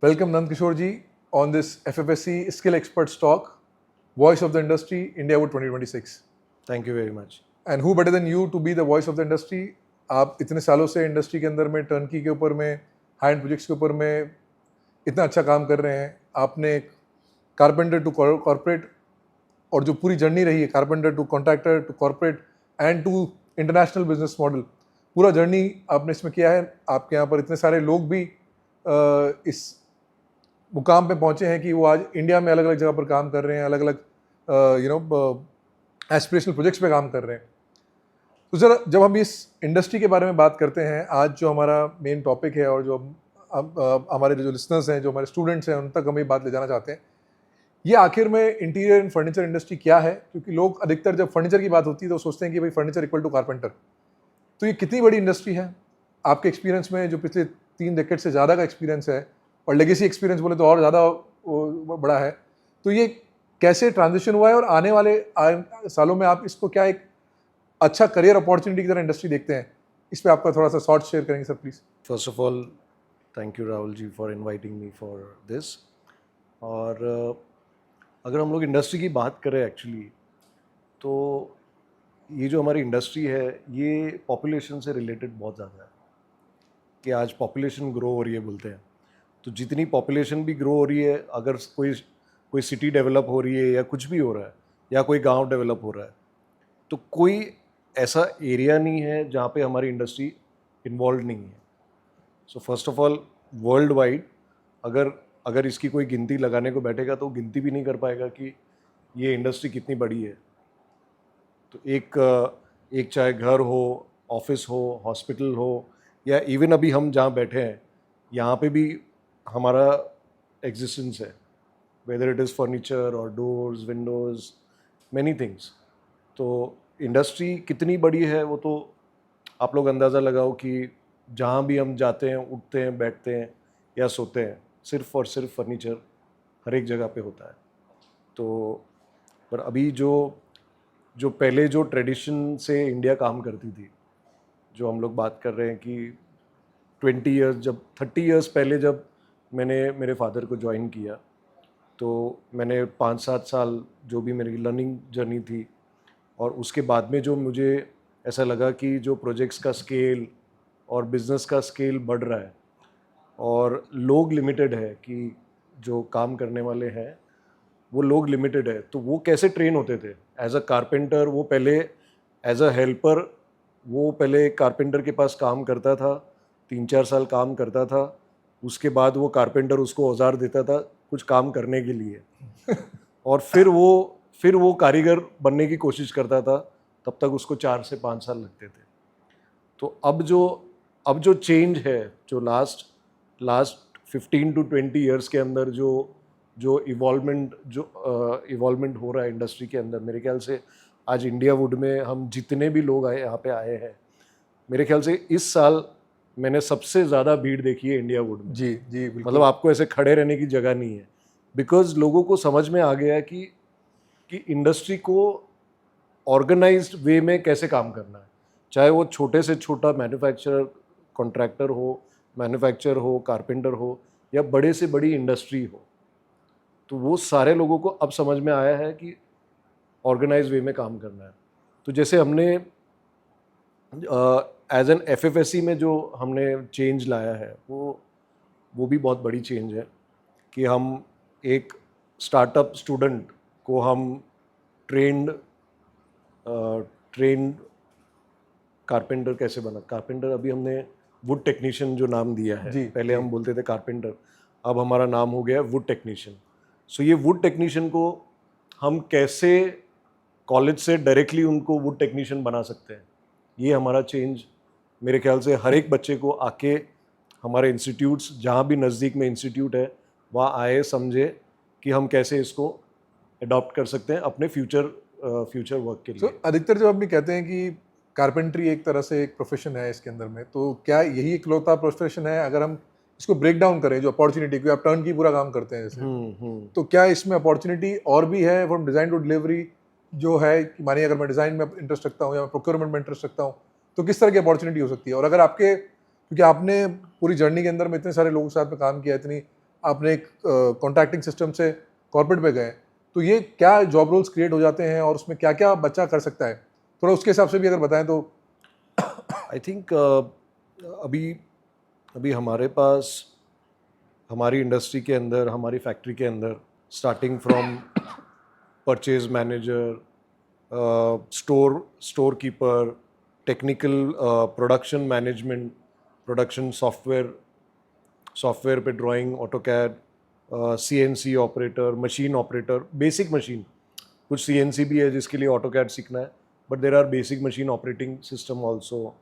Welcome Nand Kishore ji on this FFSC Skill Experts Talk, Voice of the Industry, India Wood 2026. Thank you very much. And who better than you to be the voice of the industry? आप इतने सालों से industry के अंदर में turnkey के ऊपर में हाई एंड प्रोजेक्ट्स के ऊपर में इतना अच्छा काम कर रहे हैं. आपने कारपेंटर टू कॉर्पोरेट और जो पूरी जर्नी रही है carpenter to contractor to corporate and to international business model, पूरा जर्नी आपने इसमें किया है. आपके यहाँ पर इतने सारे लोग भी इस मुकाम पे पहुँचे हैं कि वो आज इंडिया में अलग अलग जगह पर काम कर रहे हैं, अलग अलग एस्पिरेशनल प्रोजेक्ट्स पे काम कर रहे हैं. तो ज़रा जब हम इस इंडस्ट्री के बारे में बात करते हैं, आज जो हमारा मेन टॉपिक है और जो हमारे जो लिसनर्स हैं, जो हमारे स्टूडेंट्स हैं, उन तक हम ये बात ले जाना चाहते हैं, ये आखिर में इंटीरियर एंड फर्नीचर इंडस्ट्री क्या है. क्योंकि लोग अधिकतर जब फर्नीचर की बात होती है तो सोचते हैं कि भाई फर्नीचर इक्वल टू कारपेंटर. तो ये कितनी बड़ी इंडस्ट्री है आपके एक्सपीरियंस में, जो पिछले 3 डेकेड से ज़्यादा का एक्सपीरियंस है और लेगेसी एक्सपीरियंस बोले तो और ज़्यादा बड़ा है. तो ये कैसे ट्रांजिशन हुआ है और आने वाले सालों में आप इसको क्या एक अच्छा करियर अपॉर्चुनिटी की तरह इंडस्ट्री देखते हैं, इस पे आपका थोड़ा सा शॉर्ट शेयर करेंगे sir please. First of all thank you Rahul ji for inviting me for this. और अगर हम लोग इंडस्ट्री की बात करें एक्चुअली, तो ये जो हमारी इंडस्ट्री है ये पॉपुलेशन से रिलेटेड बहुत ज़्यादा है. कि आज पॉपुलेशन ग्रो हो रही है बोलते हैं, तो जितनी पॉपुलेशन भी ग्रो हो रही है, अगर कोई सिटी डेवलप हो रही है या कुछ भी हो रहा है या कोई गांव डेवलप हो रहा है, तो कोई ऐसा एरिया नहीं है जहाँ पे हमारी इंडस्ट्री इन्वॉल्व नहीं है. So first of all world wide अगर इसकी कोई गिनती लगाने को बैठेगा तो गिनती भी नहीं कर पाएगा कि ये इंडस्ट्री कितनी बड़ी है. तो एक चाहे घर हो, ऑफिस हो, हॉस्पिटल हो, या इवन अभी हम जहाँ बैठे हैं यहाँ पे भी हमारा एग्जिस्टेंस है, वेदर इट इज़ फर्नीचर और डोर्स, विंडोज़, मैनी थिंग्स. तो इंडस्ट्री कितनी बड़ी है वो तो आप लोग अंदाज़ा लगाओ कि जहाँ भी हम जाते हैं, उठते हैं, बैठते हैं या सोते हैं, सिर्फ और सिर्फ फर्नीचर हर एक जगह पे होता है. तो पर अभी जो पहले जो ट्रेडिशन से इंडिया काम करती थी, जो हम लोग बात कर रहे हैं कि 30 ईयर्स पहले जब मैंने मेरे फादर को ज्वाइन किया, तो मैंने 5-7 साल जो भी मेरी लर्निंग जर्नी थी, और उसके बाद में जो मुझे ऐसा लगा कि जो प्रोजेक्ट्स का स्केल और बिज़नेस का स्केल बढ़ रहा है और लोग लिमिटेड है, कि जो काम करने वाले हैं वो लोग लिमिटेड है, तो वो कैसे ट्रेन होते थे एज अ कारपेंटर. वो पहले एज अ हेल्पर, वो पहले कारपेंटर के पास काम करता था, 3-4 साल काम करता था, उसके बाद वो कारपेंटर उसको औजार देता था कुछ काम करने के लिए और फिर वो कारीगर बनने की कोशिश करता था, तब तक उसको 4 से 5 साल लगते थे. तो अब जो चेंज है, जो लास्ट 15 to 20 ईयर्स के अंदर जो इवॉल्वमेंट हो रहा है इंडस्ट्री के अंदर, मेरे ख्याल से आज इंडिया वुड में हम जितने भी लोग यहाँ पे आए हैं, मेरे ख्याल से इस साल मैंने सबसे ज़्यादा भीड़ देखी है इंडिया वुड में. जी जी, मतलब आपको ऐसे खड़े रहने की जगह नहीं है, बिकॉज लोगों को समझ में आ गया है कि इंडस्ट्री को ऑर्गेनाइज्ड वे में कैसे काम करना है. चाहे वो छोटे से छोटा मैन्युफैक्चरर, कॉन्ट्रैक्टर हो, कारपेंटर हो, या बड़े से बड़ी इंडस्ट्री हो, तो वो सारे लोगों को अब समझ में आया है कि ऑर्गेनाइज वे में काम करना है. तो जैसे हमने एज एन एफएफएससी में जो हमने चेंज लाया है, वो भी बहुत बड़ी चेंज है कि हम एक स्टार्टअप स्टूडेंट को हम ट्रेंड कारपेंटर कैसे बना. कारपेंटर अभी हमने वुड टेक्नीशियन जो नाम दिया है, पहले हम बोलते थे कारपेंटर, अब हमारा नाम हो गया वुड टेक्नीशियन. सो ये वुड टेक्नीशियन को हम कैसे कॉलेज से डायरेक्टली उनको वुड टेक्नीशियन बना सकते हैं, ये हमारा चेंज मेरे ख्याल से हर एक बच्चे को आके हमारे इंस्टीट्यूट्स, जहाँ भी नज़दीक में इंस्टीट्यूट है, वहाँ आए, समझे कि हम कैसे इसको अडॉप्ट कर सकते हैं अपने फ्यूचर वर्क के लिए. तो अधिकतर जब हम भी कहते हैं कि कारपेंट्री एक तरह से एक प्रोफेशन है इसके अंदर में, तो क्या यही इकलौता प्रोफेशन है? अगर हम इसको ब्रेक डाउन करें, जो अपॉर्चुनिटी को आप टर्न की पूरा काम करते हैं जैसे, तो क्या इसमें अपॉर्चुनिटी और भी है फ्रॉम डिज़ाइन टू डिलीवरी जो है? मानिए अगर मैं डिज़ाइन में इंटरेस्ट रखता हूँ या मैं प्रोक्योरमेंट में इंटरेस्ट रखता हूँ, तो किस तरह की अपॉर्चुनिटी हो सकती है? और अगर आपके, क्योंकि आपने पूरी जर्नी के अंदर में इतने सारे लोगों के साथ में काम किया, इतनी आपने एक कॉन्ट्रैक्टिंग सिस्टम से कॉर्पोरेट पे गए, तो ये क्या जॉब रोल्स क्रिएट हो जाते हैं और उसमें क्या क्या बच्चा कर सकता है, थोड़ा उसके हिसाब से भी अगर बताएं तो। आई थिंक अभी अभी हमारे पास हमारी इंडस्ट्री के अंदर, हमारी फैक्ट्री के अंदर, starting from purchase manager, store keeper, technical, production management, production software पे drawing, AutoCAD, CNC operator, machine operator, basic machine, कुछ सीएनसी भी है जिसके लिए ऑटोकैड सीखना है, but there are basic machine operating system also,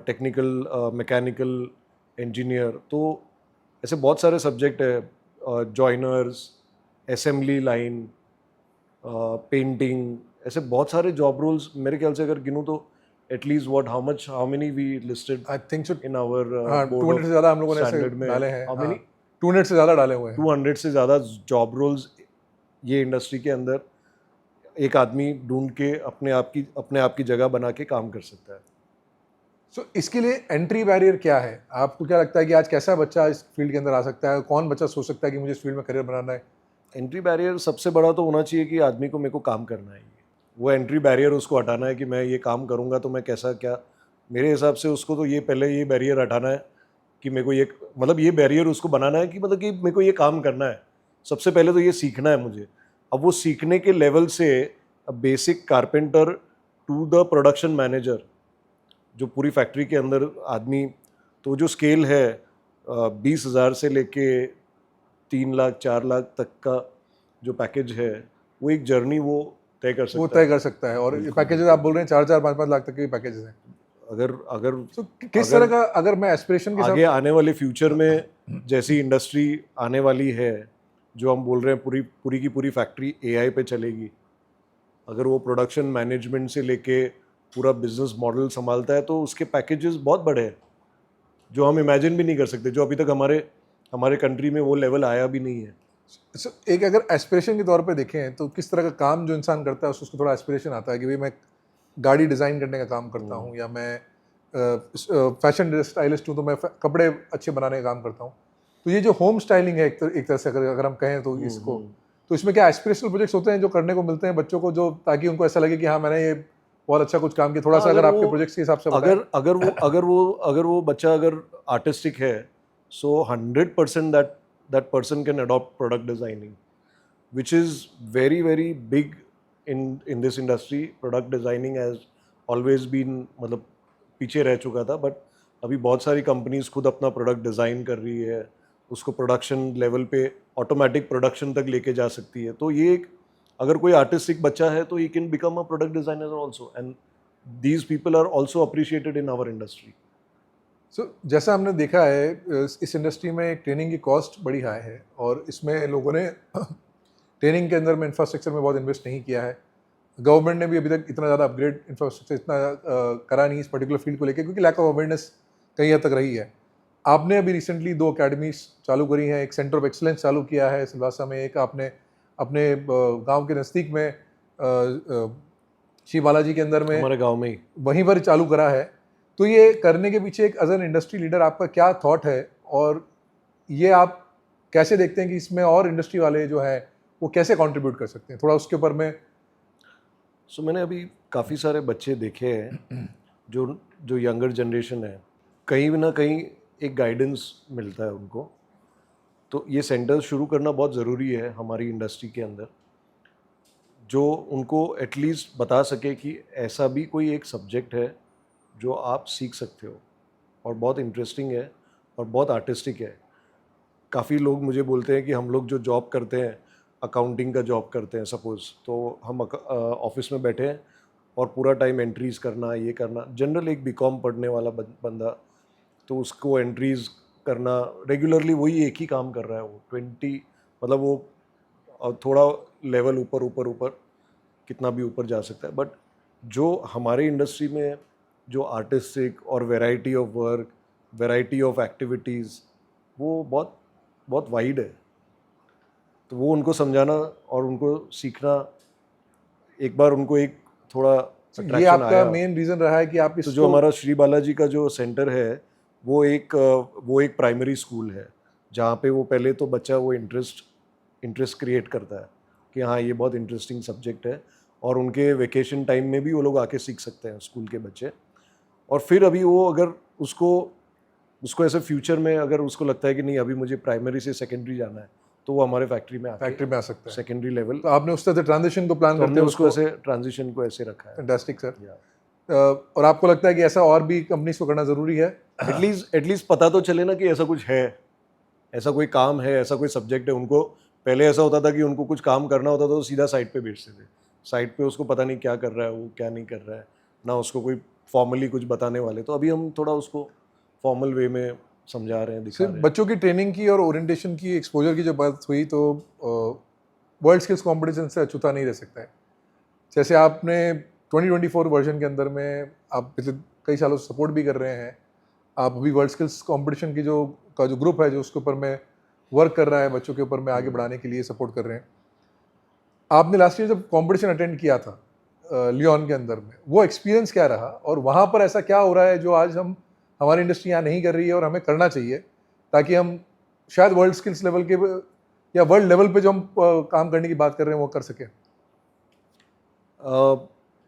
technical mechanical engineer. तो ऐसे बहुत सारे सब्जेक्ट है, जॉइनर्स, असेंबली लाइन, पेंटिंग, ऐसे बहुत सारे जॉब रोल्स मेरे ख्याल से अगर गिनूँ तो at least how many we listed I think so, in our हाँ, 200 से ज़्यादा हम लोगों ने ऐसे स्टैंडर्ड में, डाले हैं। हाउ हाँ, मेनी 200 से ज़्यादा डाले हुए हैं। 200 से ज़्यादा जॉब रोल्स ये इंडस्ट्री के अंदर एक आदमी ढूंढ के अपने आप की जगह बना के काम कर सकता है। सो इसके लिए एंट्री बैरियर क्या है? आपको क्या लगता है कि आज कैसा बच्चा इस फील्ड के अंदर आ सकता है? कौन बच्चा सोच सकता है कि मुझे इस फील्ड में करियर बनाना है? एंट्री बैरियर सबसे बड़ा तो होना चाहिए कि आदमी को मेरे को काम करना है। वो एंट्री बैरियर उसको हटाना है कि मैं ये काम करूँगा तो मैं कैसा क्या, मेरे हिसाब से उसको तो ये पहले ये बैरियर हटाना है कि मेरे को ये, मतलब ये बैरियर उसको बनाना है कि मतलब कि मेरे को ये काम करना है। सबसे पहले तो ये सीखना है मुझे। अब वो सीखने के लेवल से basic carpenter to the production manager, जो पूरी फैक्ट्री के अंदर आदमी, तो जो स्केल है 20,000 से लेके 3 लाख 4 लाख तक का जो पैकेज है, वो एक जर्नी वो तय कर वो सकता तय है। कर सकता है। और ये बिल्कुल, पैकेजेस बिल्कुल। आप बोल रहे हैं 4-4 5-5 लाख तक के भी पैकेजेस हैं। अगर अगर सो किस अगर तरह का, अगर मैं एस्पिरेशन के आगे हिसाब आने वाले फ्यूचर में जैसी इंडस्ट्री आने वाली है, जो हम बोल रहे हैं पूरी पूरी की पूरी फैक्ट्री एआई पे चलेगी, अगर वो प्रोडक्शन मैनेजमेंट से लेके पूरा बिजनेस मॉडल संभालता है तो उसके पैकेजेस बहुत बड़े हैं जो हम इमेजिन भी नहीं कर सकते, जो अभी तक हमारे हमारे कंट्री में वो लेवल आया भी नहीं है। सो एक अगर एस्पिरेशन के तौर पे देखें तो किस तरह का काम जो इंसान करता है उसको थोड़ा एस्पिरेशन आता है कि भाई मैं गाड़ी डिज़ाइन करने का काम करता हूँ, या मैं फैशन स्टाइलिस्ट हूँ तो मैं कपड़े अच्छे बनाने का काम करता हूँ। तो ये जो होम स्टाइलिंग है एक तरह से अगर हम कहें तो इसको, तो इसमें क्या एस्पिरेशनल प्रोजेक्ट्स होते हैं जो करने को मिलते हैं बच्चों को, जो ताकि उनको ऐसा लगे कि हाँ मैंने ये बहुत अच्छा कुछ काम किया? थोड़ा हाँ, सा अगर आपके प्रोजेक्ट्स के हिसाब से बताएं। अगर वो बच्चा अगर आर्टिस्टिक है, so 100% that person can adopt product designing, which is very big in this industry. Product designing has always been, मतलब पीछे रह चुका था, बट अभी बहुत सारी कंपनीज खुद अपना प्रोडक्ट डिज़ाइन कर रही है, उसको प्रोडक्शन लेवल पे ऑटोमेटिक प्रोडक्शन तक लेके जा सकती है। तो ये एक, अगर कोई आर्टिस्टिक बच्चा है तो he can become a product designer also, and these people are also appreciated in our industry. So जैसा हमने देखा है इस इंडस्ट्री में ट्रेनिंग की कॉस्ट बड़ी हाई है, और इसमें लोगों ने ट्रेनिंग के अंदर में इंफ्रास्ट्रक्चर में बहुत इन्वेस्ट नहीं किया है। गवर्नमेंट ने भी अभी तक इतना ज़्यादा अपग्रेड इंफ्रास्ट्रक्चर इतना करा नहीं इस पर्टिकुलर फील्ड को लेकर, क्योंकि लैक ऑफ अवेयरनेस कहीं हद तक रही है। आपने अभी रिसेंटली 2 अकेडमीज चालू करी हैं, एक सेंटर ऑफ एक्सीलेंस चालू किया है सिलवासा में, एक आपने अपने गांव के नज़दीक में श्री बालाजी के अंदर में हमारे गांव में ही। वहीं पर चालू करा है। तो ये करने के पीछे एक एज एन इंडस्ट्री लीडर आपका क्या थॉट है, और ये आप कैसे देखते हैं कि इसमें और इंडस्ट्री वाले जो है वो कैसे कंट्रीब्यूट कर सकते हैं? थोड़ा उसके ऊपर में। सो मैंने अभी काफ़ी सारे बच्चे देखे हैं जो जो यंगर जनरेशन है, कहीं ना कहीं एक गाइडेंस मिलता है उनको। तो ये सेंटर्स शुरू करना बहुत ज़रूरी है हमारी इंडस्ट्री के अंदर, जो उनको एटलीस्ट बता सके कि ऐसा भी कोई एक सब्जेक्ट है जो आप सीख सकते हो और बहुत इंटरेस्टिंग है और बहुत आर्टिस्टिक है। काफ़ी लोग मुझे बोलते हैं कि हम लोग जो जॉब करते हैं, अकाउंटिंग का जॉब करते हैं सपोज़, तो हम ऑफिस में बैठे हैं और पूरा टाइम एंट्रीज करना, ये करना, जनरल एक बीकॉम पढ़ने वाला बंदा, तो उसको एंट्रीज करना रेगुलरली, वही एक ही काम कर रहा है वो 20, मतलब वो थोड़ा लेवल ऊपर ऊपर ऊपर कितना भी ऊपर जा सकता है। बट जो हमारे इंडस्ट्री में जो आर्टिस्टिक और variety of work, variety of activities, वो बहुत बहुत वाइड है। तो वो उनको समझाना और उनको सीखना, एक बार उनको एक थोड़ा ये अट्रैक्शन आपका आया। मेन रीज़न रहा है कि आप तो जो इसको, हमारा श्री बालाजी का जो सेंटर है, वो एक प्राइमरी स्कूल है, जहाँ पे वो पहले तो बच्चा वो इंटरेस्ट क्रिएट करता है कि हाँ ये बहुत इंटरेस्टिंग सब्जेक्ट है, और उनके वेकेशन टाइम में भी वो लोग आके सीख सकते हैं स्कूल के बच्चे। और फिर अभी वो अगर उसको उसको ऐसे फ्यूचर में अगर उसको लगता है कि नहीं अभी मुझे प्राइमरी से सेकेंडरी जाना है, तो वो हमारे फैक्ट्री में आ सकता है। सेकेंडरी लेवल, तो आपने उस तरह से ट्रांजिशन को प्लान तो करते हमने हैं उसको ऐसे ट्रांजिशन को ऐसे रखा है। Fantastic sir. Yeah. और आपको लगता है कि ऐसा और भी कंपनीज को करना ज़रूरी है? एटलीस्ट पता तो चले ना कि ऐसा कुछ है, ऐसा कोई काम है, ऐसा कोई सब्जेक्ट है। उनको पहले ऐसा होता था कि उनको कुछ काम करना होता था तो सीधा साइट पे भेजते थे, साइट पे उसको पता नहीं क्या कर रहा है वो, क्या नहीं कर रहा है, ना उसको कोई फॉर्मली कुछ बताने वाले। तो अभी हम थोड़ा उसको फॉर्मल वे में समझा रहे हैं, दिखा सिर्फ रहे हैं। बच्चों की ट्रेनिंग की और ओरिएंटेशन की एक्सपोजर की जो बात हुई, तो वर्ल्ड स्किल्स कंपटीशन से अछूता नहीं रह सकता है। जैसे आपने 2024 वर्जन के अंदर में आप पिछले कई सालों से सपोर्ट भी कर रहे हैं, आप अभी वर्ल्ड स्किल्स कंपटीशन की जो ग्रुप है जो उसके ऊपर में वर्क कर रहा है, बच्चों के ऊपर में आगे बढ़ाने के लिए सपोर्ट कर रहे हैं। आपने लास्ट ईयर जब कंपटीशन अटेंड किया था लियोन के अंदर में, वो एक्सपीरियंस क्या रहा, और वहाँ पर ऐसा क्या हो रहा है जो आज हमारी इंडस्ट्री यहाँ नहीं कर रही है और हमें करना चाहिए, ताकि हम शायद वर्ल्ड स्किल्स लेवल के या वर्ल्ड लेवल पे जो हम काम करने की बात कर रहे हैं वो कर सकें?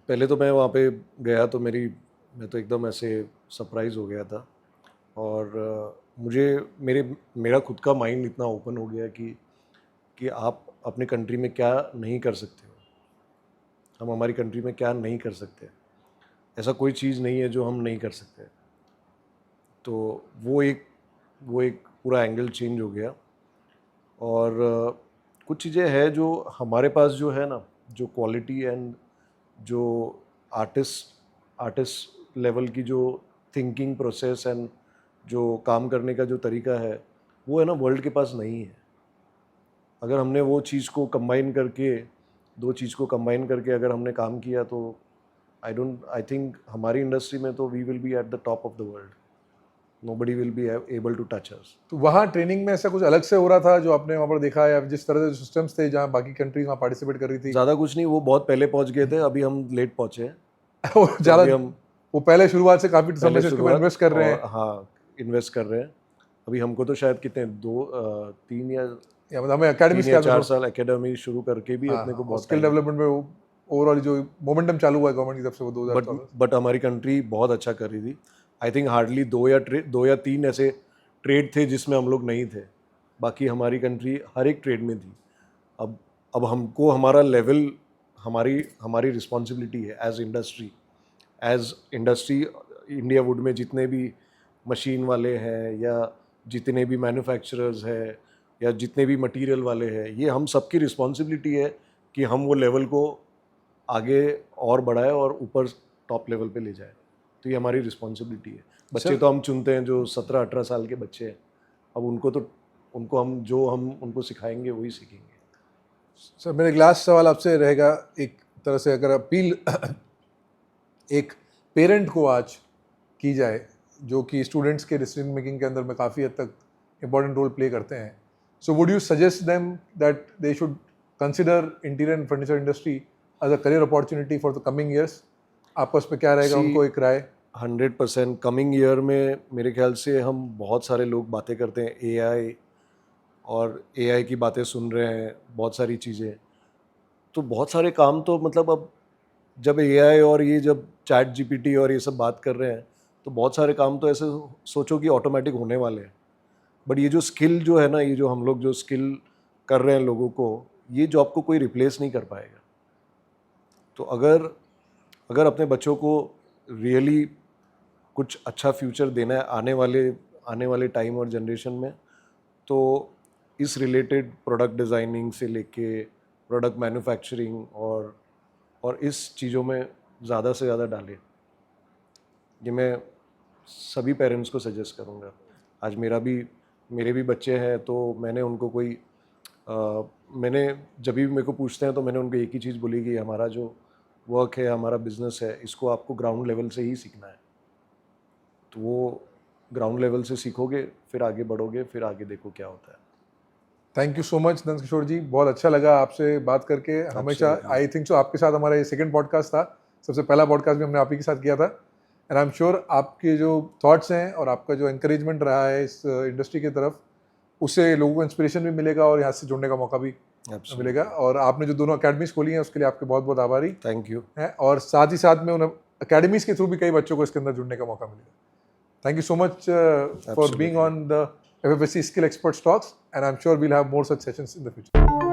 पहले तो मैं वहाँ पे गया तो मैं तो एकदम ऐसे सरप्राइज हो गया था, और मेरा खुद का माइंड इतना ओपन हो गया कि आप अपने कंट्री में क्या नहीं कर सकते हो, हम हमारी कंट्री में क्या नहीं कर सकते, ऐसा कोई चीज़ नहीं है जो हम नहीं कर सकते। तो वो एक पूरा एंगल चेंज हो गया। और कुछ चीज़ें हैं जो हमारे पास जो है ना, जो क्वालिटी एंड जो आर्टिस्ट लेवल की जो थिंकिंग प्रोसेस एंड जो काम करने का जो तरीका है, वो है ना वर्ल्ड के पास नहीं है। अगर हमने वो चीज़ को कंबाइन करके, दो चीज़ को कंबाइन करके अगर हमने काम किया तो आई थिंक हमारी इंडस्ट्री में तो we will be at the top of the world, nobody will be able to touch us. तो वहाँ ट्रेनिंग में ऐसा कुछ अलग से हो रहा था जो आपने वहाँ पर देखा, या जिस तरह से सिस्टम्स थे जहाँ बाकी कंट्रीज वहाँ पार्टिसिपेट कर रही थी? ज़्यादा कुछ नहीं, वो बहुत पहले पहुँच गए थे, अभी हम लेट पहुँचे हैं। वो तो ज़्यादा अभी हम वो पहले शुरुआत से काफ़ी समय से इसके ऊपर इन्वेस्ट कर रहे हैं। हाँ, इन्वेस्ट कर रहे हैं। अभी हमको तो शायद कितने तीन या या मतलब हमें एकेडमी 4 साल एकेडमी शुरू करके भी अपने को बहुत स्किल डेवलपमेंट में ओवरऑल जो मोमेंटम चालू हुआ है गवर्नमेंट की तरफ से वो 2014। बट हमारी कंट्री बहुत अच्छा कर रही थी। आई थिंक हार्डली दो या तीन ऐसे ट्रेड थे जिसमें हम लोग नहीं थे, बाकी हमारी कंट्री हर एक ट्रेड में थी। अब हमको हमारा लेवल, हमारी रिस्पॉन्सिबिलिटी है एज इंडस्ट्री इंडिया वुड में जितने भी मशीन वाले हैं या जितने भी मैन्युफैक्चरर्स हैं या जितने भी मटेरियल वाले हैं, ये हम सबकी रिस्पॉन्सिबिलिटी है कि हम वो लेवल को आगे और बढ़ाए और ऊपर टॉप लेवल पे ले जाए। तो ये हमारी रिस्पॉन्सिबिलिटी है। बच्चे तो हम चुनते हैं जो 17-18 साल के बच्चे हैं, अब उनको हम उनको सिखाएंगे वही सीखेंगे। सर मेरा एक लास्ट सवाल आपसे रहेगा, एक तरह से अगर अपील एक पेरेंट को आज की जाए जो कि स्टूडेंट्स के डिसीजन मेकिंग के अंदर में काफ़ी हद तक इम्पोर्टेंट रोल प्ले करते हैं, so would you suggest them that they should consider interior and furniture industry as a career opportunity for the coming years? आपका उस पर क्या रहेगा, उनको एक राय? 100% कमिंग ईयर में मेरे ख्याल से हम बहुत सारे लोग बातें करते हैं एआई की बातें सुन रहे हैं, बहुत सारी चीज़ें, तो बहुत सारे काम तो मतलब अब जब एआई और ये जब चैट जीपीटी और ये सब बात कर रहे हैं तो बहुत सारे काम तो ऐसे सोचो कि ऑटोमेटिक होने वाले हैं। बट ये जो स्किल जो है ना, ये जो हम लोग जो स्किल कर रहे हैं लोगों को, ये जॉब को कोई रिप्लेस नहीं कर पाएगा। तो अगर अपने बच्चों को रियली कुछ अच्छा फ्यूचर देना है आने वाले टाइम और जनरेशन में, तो इस रिलेटेड प्रोडक्ट डिज़ाइनिंग से लेके प्रोडक्ट मैन्युफैक्चरिंग और इस चीज़ों में ज़्यादा से ज़्यादा डालें। ये मैं सभी पेरेंट्स को सजेस्ट करूँगा। आज मेरे भी बच्चे हैं, तो मैंने उनको मैंने जब भी मेरे को पूछते हैं तो मैंने उनको एक ही चीज़ बोली कि हमारा जो वर्क है, हमारा बिजनेस है, इसको आपको ग्राउंड लेवल से ही सीखना है। तो वो ग्राउंड लेवल से सीखोगे, फिर आगे बढ़ोगे, फिर आगे देखो क्या होता है। Thank you so much Nand Kishore जी, बहुत अच्छा लगा आपसे बात करके। हमेशा आई थिंक सो आपके साथ हमारा ये सेकंड पॉडकास्ट था, सबसे पहला पॉडकास्ट भी हमने आप ही के साथ किया था। एंड आई एम श्योर आपके जो थॉट्स हैं और आपका जो एनकरेजमेंट रहा है इस इंडस्ट्री की तरफ, उससे लोगों को इंस्पिरेशन भी मिलेगा और यहाँ से जुड़ने का मौका भी मिलेगा। और आपने जो दोनों अकेडमीज खोली हैं उसके लिए आपके बहुत बहुत आभारी थैंक यू। हैं, और साथ ही साथ में उन अकेडमीज के थ्रू भी कई बच्चों को इसके अंदर जुड़ने का मौका मिलेगा। Thank you so much for being on the FFSC Skill Experts Talks, and I'm sure we'll have more such sessions in the future.